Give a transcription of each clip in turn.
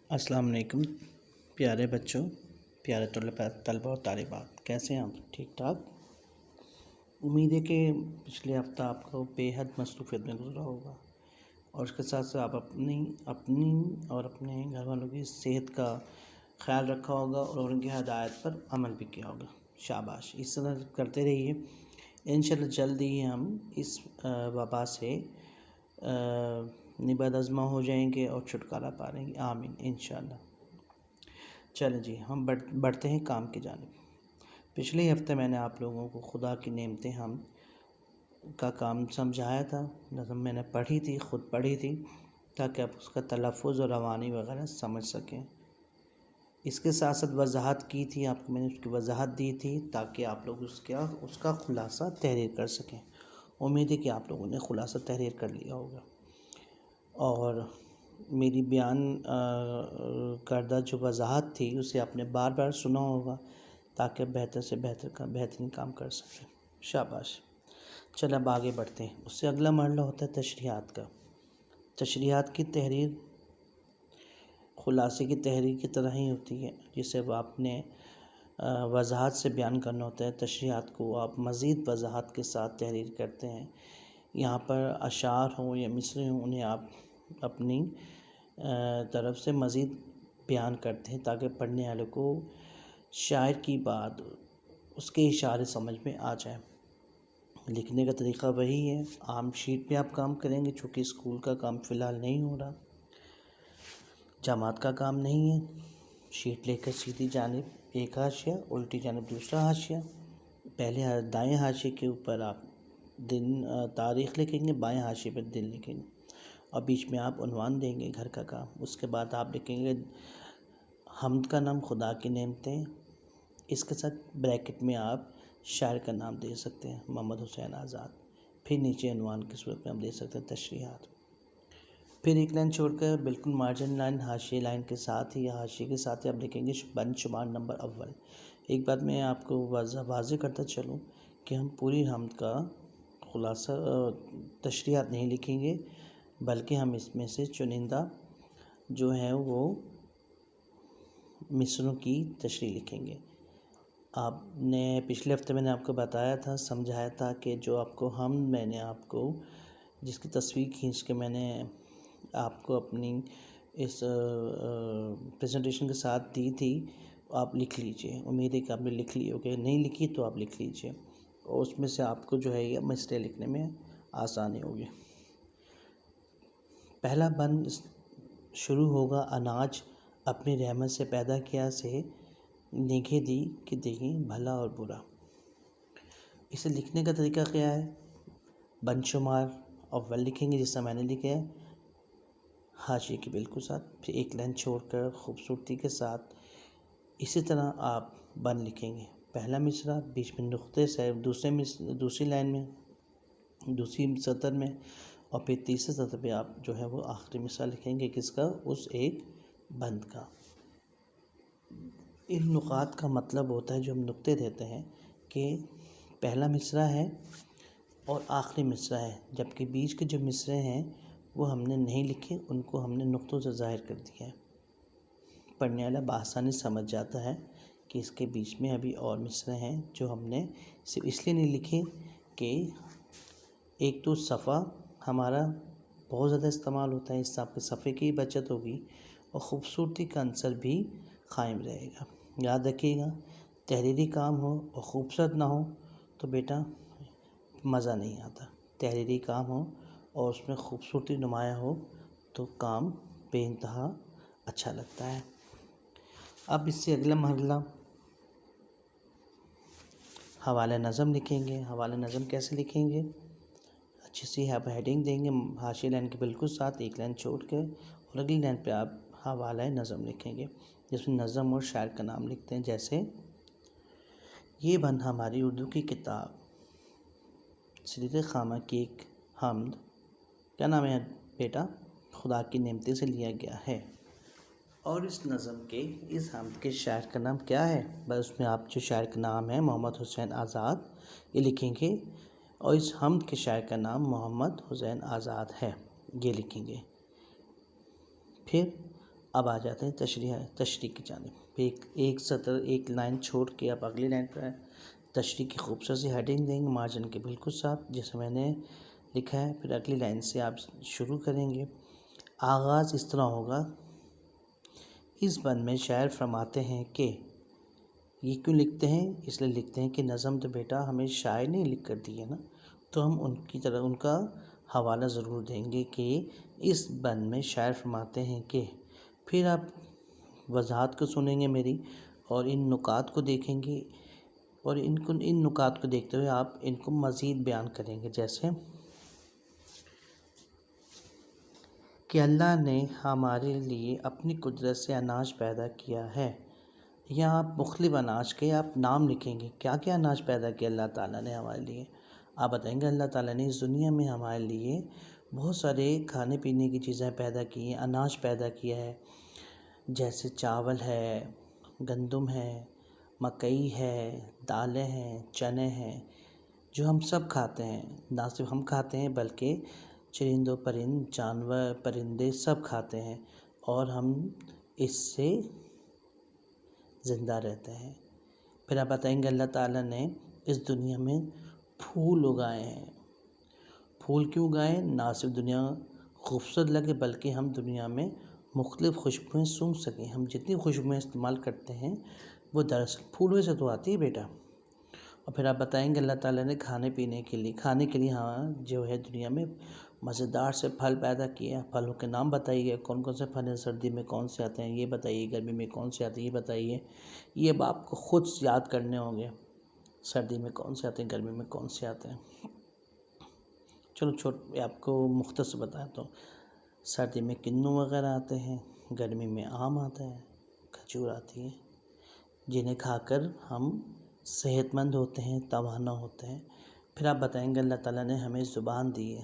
السلام علیکم پیارے بچوں، پیارے طلبہ اور طالبات، کیسے ہیں آپ؟ ٹھیک ٹھاک؟ امید ہے کہ پچھلے ہفتہ آپ کو بے حد مصروفیت میں گزرا ہوگا، اور اس کے ساتھ ساتھ آپ اپنی اور اپنے گھر والوں کی صحت کا خیال رکھا ہوگا اور ان کی ہدایت پر عمل بھی کیا ہوگا۔ شاباش، اس طرح کرتے رہیے، انشاءاللہ جلد ہی ہم اس وبا سے نبرد ازما ہو جائیں گے اور چھٹکارا پا لیں گے، آمین انشاءاللہ۔ چلیں جی، ہم بڑھتے ہیں کام کی جانب۔ پچھلے ہفتے میں نے آپ لوگوں کو خدا کی نعمتیں ہم کا کام سمجھایا تھا، نظم میں نے پڑھی تھی، خود پڑھی تھی، تاکہ آپ اس کا تلفظ اور روانی وغیرہ سمجھ سکیں۔ اس کے ساتھ ساتھ وضاحت کی تھی، آپ کو میں نے اس کی وضاحت دی تھی تاکہ آپ لوگ اس کا خلاصہ تحریر کر سکیں۔ امید ہے کہ آپ لوگوں نے خلاصہ تحریر کر لیا ہوگا، اور میری بیان کردہ جو وضاحت تھی اسے آپ نے بار بار سنا ہوگا تاکہ بہتر سے بہترین کام کر سکیں۔ شاباش، چل اب آگے بڑھتے ہیں۔ اس سے اگلا مرحلہ ہوتا ہے تشریحات کا۔ تشریحات کی تحریر خلاصے کی تحریر کی طرح ہی ہوتی ہے، جسے آپ نے وضاحت سے بیان کرنا ہوتا ہے۔ تشریحات کو آپ مزید وضاحت کے ساتھ تحریر کرتے ہیں۔ یہاں پر اشعار ہوں یا مصرے ہوں، انہیں آپ اپنی طرف سے مزید بیان کرتے ہیں تاکہ پڑھنے والے کو شاعر کی بات، اس کے اشارے سمجھ میں آ جائے۔ لکھنے کا طریقہ وہی ہے، عام شیٹ پہ آپ کام کریں گے، چونکہ اسکول کا کام فی الحال نہیں ہو رہا، جماعت کا کام نہیں ہے۔ شیٹ لے کر سیدھی جانب ایک حاشیہ، الٹی جانب دوسرا حاشیہ، پہلے دائیں حاشیے کے اوپر آپ دن تاریخ لکھیں گے، بائیں حاشیے پر دن لکھیں گے، اور بیچ میں آپ عنوان دیں گے گھر کا کام۔ اس کے بعد آپ لکھیں گے حمد کا نام، خدا کی نعمتیں، اس کے ساتھ بریکٹ میں آپ شاعر کا نام دے سکتے ہیں، محمد حسین آزاد۔ پھر نیچے عنوان کی صورت میں آپ دے سکتے ہیں تشریحات۔ پھر ایک لائن چھوڑ کر بالکل مارجن لائن، حاشیے لائن کے ساتھ ہی یا حاشیے کے ساتھ ہی آپ لکھیں گے بند شمار نمبر اول۔ ایک بات میں آپ کو واضح کرتا چلوں کہ ہم پوری حمد کا خلاصہ تشریحات نہیں لکھیں گے، بلکہ ہم اس میں سے چنندہ جو ہیں وہ مصروں کی تشریح لکھیں گے۔ آپ نے پچھلے ہفتے میں نے آپ کو بتایا تھا، سمجھایا تھا کہ جو آپ کو میں نے آپ کو جس کی تصویر کھینچ کے میں نے آپ کو اپنی اس پریزنٹیشن کے ساتھ دی تھی، آپ لکھ لیجئے۔ امید ہے کہ آپ نے لکھ لی ہوگی، نہیں لکھی تو آپ لکھ لیجئے، اور اس میں سے آپ کو جو ہے یہ مسئلے لکھنے میں آسانی ہوگی۔ پہلا بند شروع ہوگا اناج اپنی رحمت سے پیدا کیا سے نگہ دی کہ دیکھیں بھلا اور برا۔ اسے لکھنے کا طریقہ کیا ہے؟ بند شمار اول لکھیں گے جس طرح میں نے لکھا ہے، حاشیے کے بالکل ساتھ، پھر ایک لائن چھوڑ کر خوبصورتی کے ساتھ اسی طرح آپ بند لکھیں گے۔ پہلا مصرع بیچ میں نقطے سے، دوسری لائن میں، دوسری سطر میں، اور پھر تیسرے سطر پہ آپ جو ہے وہ آخری مصرع لکھیں گے، کس کا؟ اس ایک بند کا۔ ان نقاط کا مطلب ہوتا ہے، جو ہم نقطے دیتے ہیں، کہ پہلا مصرع ہے اور آخری مصرع ہے، جبکہ بیچ کے جو مصرعے ہیں وہ ہم نے نہیں لکھے، ان کو ہم نے نقطوں سے ظاہر کر دیا ہے۔ پڑھنے والا بآسانی سمجھ جاتا ہے کہ اس کے بیچ میں ابھی اور مصرعے ہیں، جو ہم نے صرف اس لیے نہیں لکھے کہ ایک تو صفحہ ہمارا بہت زیادہ استعمال ہوتا ہے، اس سے آپ کے صفحے کی بچت ہوگی اور خوبصورتی کا عنصر بھی قائم رہے گا۔ یاد رکھیے گا، تحریری کام ہو اور خوبصورت نہ ہو تو بیٹا مزہ نہیں آتا۔ تحریری کام ہو اور اس میں خوبصورتی نمایاں ہو تو کام بے انتہا اچھا لگتا ہے۔ اب اس سے اگلا مرحلہ حوالہ نظم لکھیں گے۔ حوالہ نظم کیسے لکھیں گے؟ اچھی سی آپ ہیڈنگ دیں گے، حاشیے لائن کے بالکل ساتھ ایک لائن چھوڑ کے، اور اگلی لائن پہ آپ حوالہ نظم لکھیں گے، جس میں نظم اور شاعر کا نام لکھتے ہیں، جیسے یہ بند ہماری اردو کی کتاب سید خامہ کی ایک حمد، کیا نام ہے بیٹا؟ خدا کی نعمتیں سے لیا گیا ہے، اور اس نظم کے، اس حمد کے شاعر کا نام کیا ہے؟ بس اس میں آپ جو شاعر کا نام ہے محمد حسین آزاد یہ لکھیں گے، اور اس حمد کے شاعر کا نام محمد حسین آزاد ہے، یہ لکھیں گے۔ پھر اب آ جاتے ہیں تشریح کی جانب. ایک سطر ایک لائن چھوڑ کے اب اگلی لائن پر تشریح کی خوبصورت سی ہیڈنگ دیں گے مارجن کے بالکل ساتھ جیسے میں نے لکھا ہے. پھر اگلی لائن سے آپ شروع کریں گے. آغاز اس طرح ہوگا. اس بند میں شاعر فرماتے ہیں کہ یہ کیوں لکھتے ہیں؟ اس لیے لکھتے ہیں کہ نظم تو بیٹا ہمیں شاعر نے لکھ کر دی ہے نا، تو ہم ان کا حوالہ ضرور دیں گے کہ اس بند میں شاعر فرماتے ہیں کہ. پھر آپ وضاحت کو سنیں گے میری اور ان نکات کو دیکھیں گے، اور ان نکات کو دیکھتے ہوئے آپ ان کو مزید بیان کریں گے. جیسے کہ اللہ نے ہمارے لیے اپنی قدرت سے اناج پیدا کیا ہے. یہاں آپ مختلف اناج کے آپ نام لکھیں گے. کیا کیا اناج پیدا کیا اللہ تعالیٰ نے ہمارے لیے؟ آپ بتائیں گے اللہ تعالیٰ نے اس دنیا میں ہمارے لیے بہت سارے کھانے پینے کی چیزیں پیدا کی ہیں، اناج پیدا کیا ہے. جیسے چاول ہے، گندم ہے، مکئی ہے، دالیں ہیں، چنے ہیں، جو ہم سب کھاتے ہیں. نہ صرف ہم کھاتے ہیں بلکہ چرند و پرند، جانور، پرندے سب کھاتے ہیں اور ہم اس سے زندہ رہتے ہیں. پھر آپ بتائیں گے اللہ تعالیٰ نے اس دنیا میں پھول اگائے ہیں. پھول کیوں اگائے؟ نہ صرف دنیا خوبصورت لگے بلکہ ہم دنیا میں مختلف خوشبوئیں سونگھ سکیں. ہم جتنی خوشبوئیں استعمال کرتے ہیں وہ دراصل پھولوں سے تو آتی ہے بیٹا. اور پھر آپ بتائیں گے اللہ تعالیٰ نے کھانے کے لیے ہاں جو ہے دنیا میں مزیدار سے پھل پیدا کیے ہیں. پھلوں کے نام بتائیے، کون کون سے پھل ہیں، سردی میں کون سے آتے ہیں یہ بتائیے، گرمی میں کون سے آتے ہیں یہ بتائیے. یہ اب آپ کو خود یاد کرنے ہوں گے، سردی میں کون سے آتے ہیں، گرمی میں کون سے آتے ہیں. چلو آپ کو مختصر بتاتا ہوں. سردی میں کنوں وغیرہ آتے ہیں، گرمی میں آم آتا ہے، کھجور آتی ہے، جنہیں کھا کر ہم صحت مند ہوتے ہیں، توانا ہوتے ہیں. پھر آپ بتائیں گے اللہ تعالیٰ نے ہمیں زبان دی ہے،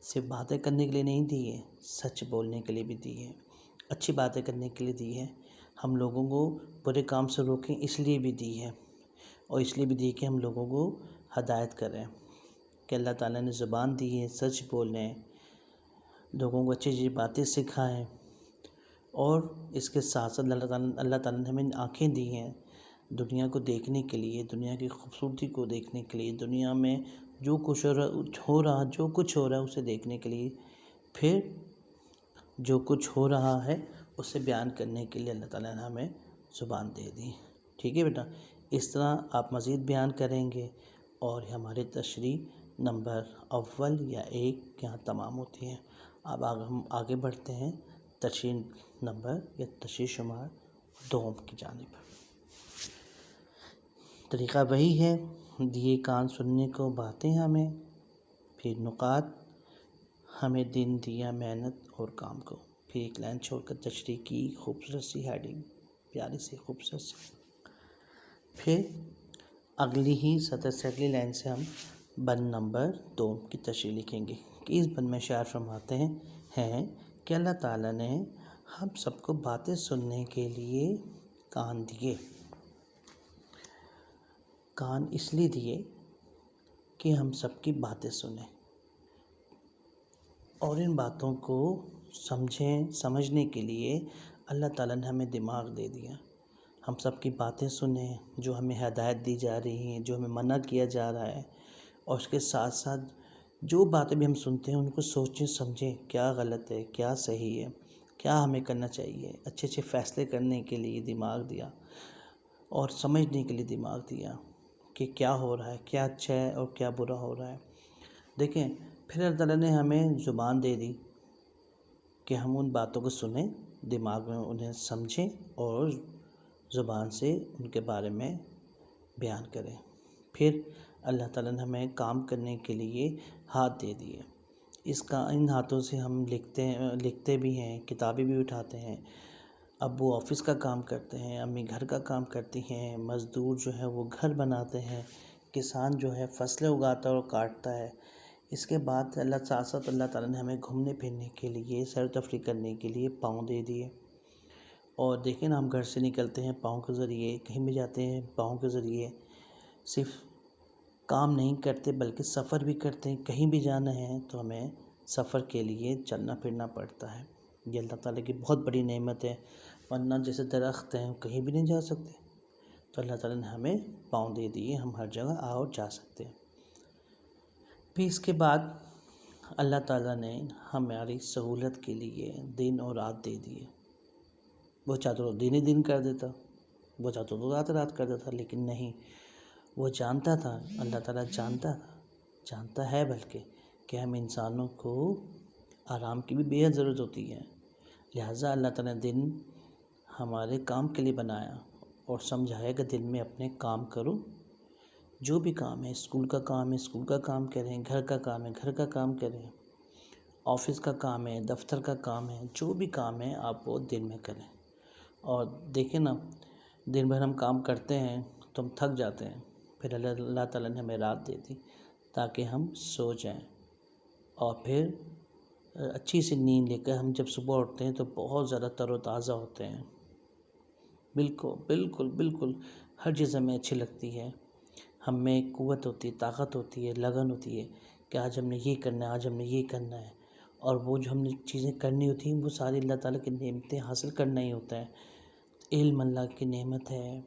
صرف باتیں کرنے کے لیے نہیں دی ہے، سچ بولنے کے لیے بھی دی ہے، اچھی باتیں کرنے کے لیے دی ہے. ہم لوگوں کو برے کام سے روکیں اس لیے بھی دی ہے، اور اس لیے بھی دی کہ ہم لوگوں کو ہدایت کریں. کہ اللہ تعالیٰ نے زبان دی ہے، سچ بولیں، لوگوں کو اچھی اچھی باتیں سکھائیں. اور اس کے ساتھ ساتھ اللہ تعالیٰ نے ہمیں آنکھیں دی ہیں دنیا کو دیکھنے کے لیے، دنیا کی خوبصورتی کو دیکھنے کے لیے، دنیا میں جو کچھ ہو رہا ہے اسے دیکھنے کے لیے. پھر جو کچھ ہو رہا ہے اسے بیان کرنے کے لیے اللہ تعالیٰ نے ہمیں زبان دے دی. ٹھیک ہے بیٹا، اس طرح آپ مزید بیان کریں گے اور ہمارے تشریح نمبر اول یا ایک یہاں تمام ہوتی ہیں. اب ہم آگے بڑھتے ہیں تشریح نمبر یا تشریح شمار 2 کی جانب. طریقہ وہی ہے، دیے کان سننے کو باتیں ہمیں، پھر نکات ہمیں دن دیا محنت اور کام کو. پھر ایک لائن چھوڑ کر تشریح کی خوبصورت سی ہیڈنگ، پیاری سی خوبصورت سی. پھر اگلی ہی سطر سے اگلی لائن سے ہم بند نمبر 2 کی تشریح لکھیں گے. کہ اس بند میں شاعر فرماتے ہیں کہ اللہ تعالیٰ نے ہم سب کو باتیں سننے کے لیے کان دیے. کان اس لیے دیے کہ ہم سب کی باتیں سنیں اور ان باتوں کو سمجھنے کے لیے اللہ تعالیٰ نے ہمیں دماغ دے دیا. ہم سب کی باتیں سنیں جو ہمیں ہدایت دی جا رہی ہیں، جو ہمیں منع کیا جا رہا ہے، اور اس کے ساتھ ساتھ جو باتیں بھی ہم سنتے ہیں ان کو سوچیں سمجھیں کیا غلط ہے، کیا صحیح ہے، کیا ہمیں کرنا چاہیے. اچھے اچھے فیصلے کرنے کے لیے دماغ دیا اور سمجھنے کے لیے دماغ دیا کہ کیا ہو رہا ہے، کیا اچھا ہے اور کیا برا ہو رہا ہے. دیکھیں پھر اللہ تعالیٰ نے ہمیں زبان دے دی کہ ہم ان باتوں کو سنیں، دماغ میں انہیں سمجھیں اور زبان سے ان کے بارے میں بیان کریں. پھر اللہ تعالیٰ نے ہمیں کام کرنے کے لیے ہاتھ دے دیے. ان ہاتھوں سے ہم لکھتے بھی ہیں، کتابیں بھی اٹھاتے ہیں. ابو آفس کا کام کرتے ہیں، امی گھر کا کام کرتی ہیں، مزدور جو ہے وہ گھر بناتے ہیں، کسان جو ہے فصلیں اگاتا ہے اور کاٹتا ہے. اس کے بعد ساتھ ساتھ اللہ تعالیٰ نے ہمیں گھومنے پھرنے کے لیے، سیر و تفریح کرنے کے لیے پاؤں دے دیے. اور دیکھیں نا ہم گھر سے نکلتے ہیں پاؤں کے ذریعے، کہیں بھی جاتے ہیں پاؤں کے ذریعے، صرف کام نہیں کرتے بلکہ سفر بھی کرتے ہیں. کہیں بھی جانا ہے تو ہمیں سفر کے لیے چلنا پھرنا پڑتا ہے. یہ اللہ تعالیٰ کی بہت بڑی نعمت ہے، ورنہ جیسے درخت ہیں کہیں بھی نہیں جا سکتے، تو اللہ تعالیٰ نے ہمیں پاؤں دے دیے، ہم ہر جگہ آ اور جا سکتے ہیں۔ پھر اس کے بعد اللہ تعالیٰ نے ہماری سہولت کے لیے دن اور رات دے دیے۔ وہ چاہتا تو دن ہی دن کر دیتا، وہ چاہتا تو رات رات کر دیتا، لیکن نہیں، وہ جانتا تھا، اللہ تعالیٰ جانتا ہے بلکہ کہ ہم انسانوں کو آرام کی بھی بے حد ضرورت ہوتی ہے، لہٰذا اللہ تعالیٰ نے دن ہمارے کام کے لیے بنایا اور سمجھایا کہ دن میں اپنے کام کرو، جو بھی کام ہے، اسکول کا کام ہے اسکول کا کام کریں، گھر کا کام ہے گھر کا کام کریں، آفس کا کام ہے، دفتر کا کام ہے، جو بھی کام ہے آپ وہ دن میں کریں۔ اور دیکھیں نا، دن بھر ہم کام کرتے ہیں تو ہم تھک جاتے ہیں، پھر اللہ تعالیٰ نے ہمیں رات دے دی تاکہ ہم سو جائیں، اور پھر اچھی سی نیند لے کر ہم جب صبح اٹھتے ہیں تو بہت زیادہ تر و تازہ ہوتے ہیں۔ بالکل ہر چیز ہمیں اچھی لگتی ہے، ہم میں قوت ہوتی ہے، طاقت ہوتی ہے، لگن ہوتی ہے کہ آج ہم نے یہ کرنا ہے، آج ہم نے یہ کرنا ہے، اور وہ جو ہم نے چیزیں کرنی ہوتی ہیں وہ ساری اللہ تعالیٰ کی نعمتیں حاصل کرنا ہی ہوتا ہے۔ علم اللہ کی نعمت ہے،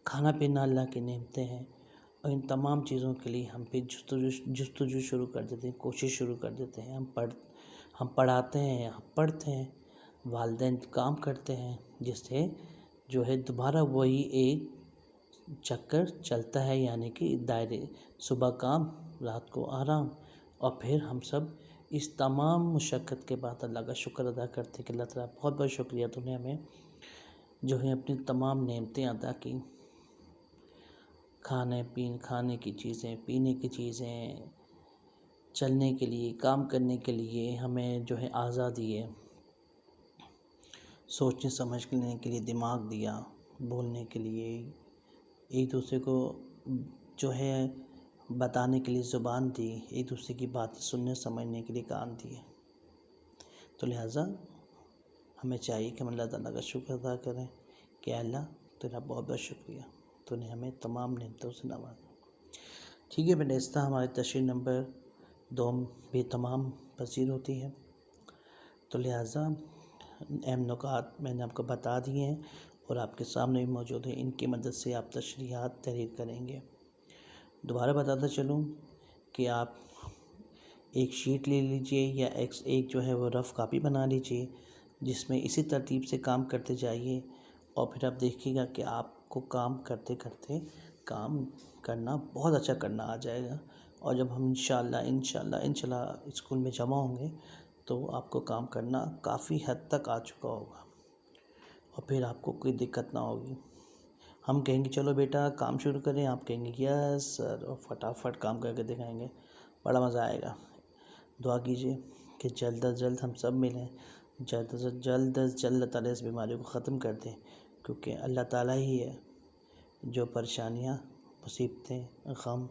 کھانا پینا اللہ کی نعمتیں ہیں، اور ان تمام چیزوں کے لیے ہم پھر جستجو شروع کر دیتے ہیں، کوشش شروع کر دیتے ہیں، ہم پڑھاتے ہیں، ہم پڑھتے ہیں، والدین کام کرتے ہیں، جس سے جو ہے دوبارہ وہی ایک چکر چلتا ہے، یعنی کہ دائرے، صبح کام، رات کو آرام، اور پھر ہم سب اس تمام مشقت کے بعد اللہ کا شکر ادا کرتے ہیں کہ اللہ تعالیٰ بہت بہت شکریہ، تو نے ہمیں جو ہے اپنی تمام نعمتیں عطا کی، کھانے کی چیزیں، پینے کی چیزیں، چلنے کے لیے، کام کرنے کے لیے ہمیں جو ہے آزادی ہے، سوچنے سمجھنے کے لیے دماغ دیا، بولنے کے لیے، ایک دوسرے کو جو ہے بتانے کے لیے زبان دی، ایک دوسرے کی باتیں سننے سمجھنے کے لیے کان دیے، تو لہٰذا ہمیں چاہیے کہ ہم اللہ تعالیٰ کا شکر ادا کریں کہ اللہ تیرا بہت بہت شکریہ، تو نے ہمیں تمام نعمتوں سے نوازا۔ ٹھیک ہے بیٹا، اس طرح ہماری تشریح نمبر 2 بھی تمام پذیر ہوتی ہے، تو لہٰذا اہم نکات میں نے آپ کو بتا دیے ہیں اور آپ کے سامنے بھی موجود ہیں، ان کی مدد سے آپ تشریحات تحریر کریں گے۔ دوبارہ بتاتا چلوں کہ آپ ایک شیٹ لے لیجئے یا ایک جو ہے وہ رف کاپی بنا لیجئے، جس میں اسی ترتیب سے کام کرتے جائیے، اور پھر آپ دیکھیے گا کہ آپ کو کام کرتے کرتے کام کرنا بہت اچھا کرنا آ جائے گا، اور جب ہم انشاءاللہ اسکول میں جمع ہوں گے تو آپ کو کام کرنا کافی حد تک آ چکا ہوگا، اور پھر آپ کو کوئی دقت نہ ہوگی۔ ہم کہیں گے چلو بیٹا کام شروع کریں، آپ کہیں گے یس سر، اور فٹافٹ کام کر کے دکھائیں گے، بڑا مزہ آئے گا۔ دعا کیجیے کہ جلد از جلد ہم سب ملیں، جلد اللہ تعالیٰ اس بیماری کو ختم کر دیں، کیونکہ اللہ تعالیٰ ہی ہے جو پریشانیاں، مصیبتیں، غم،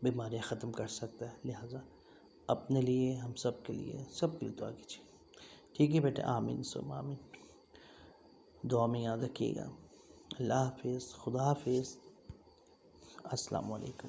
بیماریاں ختم کر سکتا ہے، لہٰذا اپنے لیے، ہم سب کے لیے دعا کیجیے۔ ٹھیک ہے بیٹا، آمین ثم آمین، دعا میں یاد رکھیے گا۔ اللہ حافظ، خدا حافظ، السلام علیکم۔